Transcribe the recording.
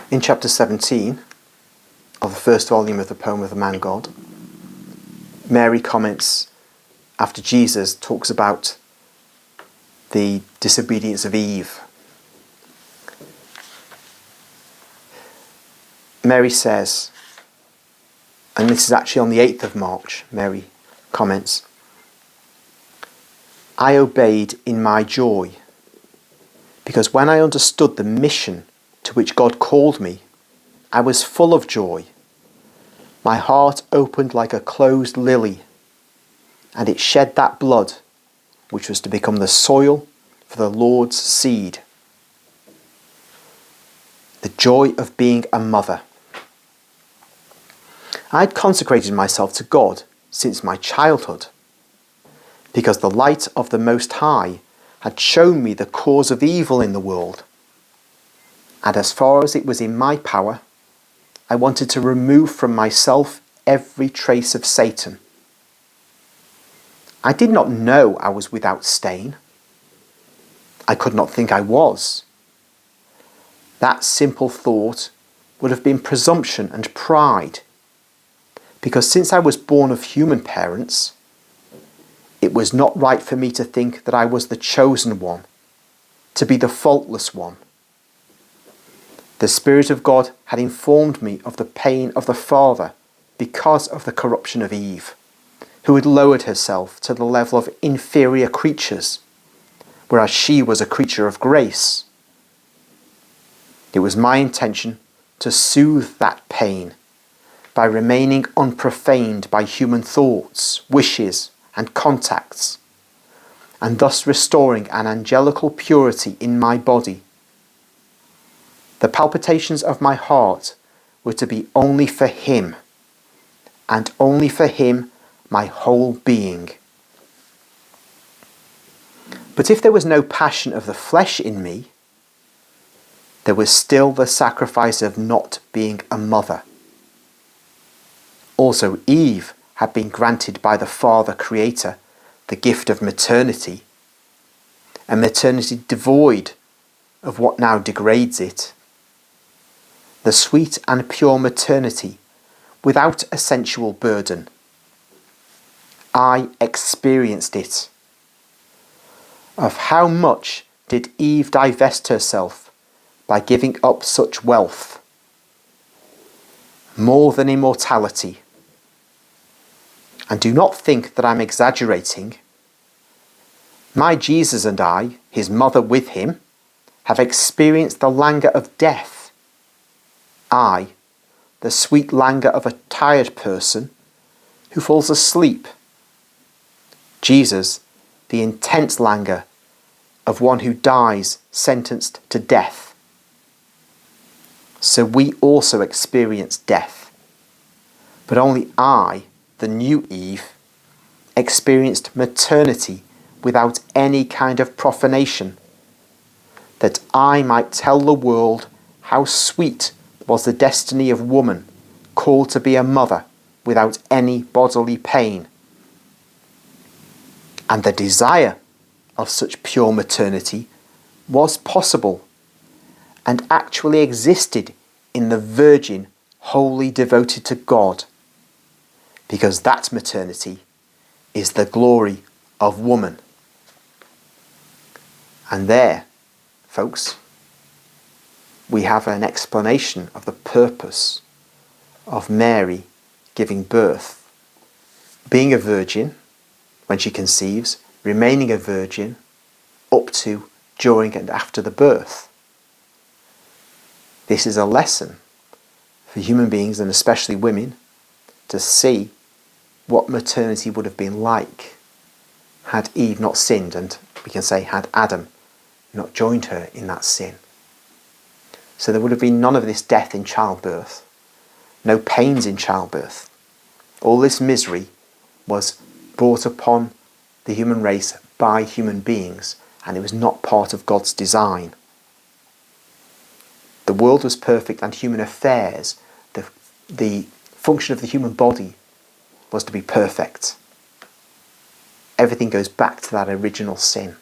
In chapter 17 of the first volume of the poem of the Man God, Mary comments after Jesus talks about the disobedience of Eve. Mary says, and this is actually on the 8th of March, Mary comments, "I obeyed in my joy, because when I understood the mission to which God called me, I was full of joy. My heart opened like a closed lily, and it shed that blood which was to become the soil for the Lord's seed." The joy of being a mother. I had consecrated myself to God since my childhood, because the light of the Most High had shown me the cause of evil in the world, and as far as it was in my power, I wanted to remove from myself every trace of Satan. I did not know I was without stain. I could not think I was. That simple thought would have been presumption and pride, because since I was born of human parents, it was not right for me to think that I was the chosen one, to be the faultless one. The Spirit of God had informed me of the pain of the Father because of the corruption of Eve, who had lowered herself to the level of inferior creatures, whereas she was a creature of grace. It was my intention to soothe that pain by remaining unprofaned by human thoughts, wishes, and contacts, and thus restoring an angelical purity in my body. The palpitations of my heart were to be only for Him, and only for Him my whole being. But if there was no passion of the flesh in me, there was still the sacrifice of not being a mother. Also, Eve had been granted by the Father Creator the gift of maternity, a maternity devoid of what now degrades it. The sweet and pure maternity without a sensual burden. I experienced it. Of how much did Eve divest herself by giving up such wealth? More than immortality. And do not think that I'm exaggerating. My Jesus and I, his mother with him, have experienced the languor of death. I, the sweet languor of a tired person who falls asleep. Jesus, the intense languor of one who dies sentenced to death. So we also experience death. But only I, the new Eve, experienced maternity without any kind of profanation, that I might tell the world how sweet was the destiny of woman called to be a mother without any bodily pain. And the desire of such pure maternity was possible and actually existed in the virgin wholly devoted to God, because that maternity is the glory of woman. And there, folks, we have an explanation of the purpose of Mary giving birth. Being a virgin when she conceives, remaining a virgin up to, during and after the birth. This is a lesson for human beings, and especially women, to see what maternity would have been like had Eve not sinned, and we can say had Adam not joined her in that sin. So there would have been none of this death in childbirth, no pains in childbirth. All this misery was brought upon the human race by human beings, and it was not part of God's design. The world was perfect, and human affairs, the function of the human body, was to be perfect. Everything goes back to that original sin.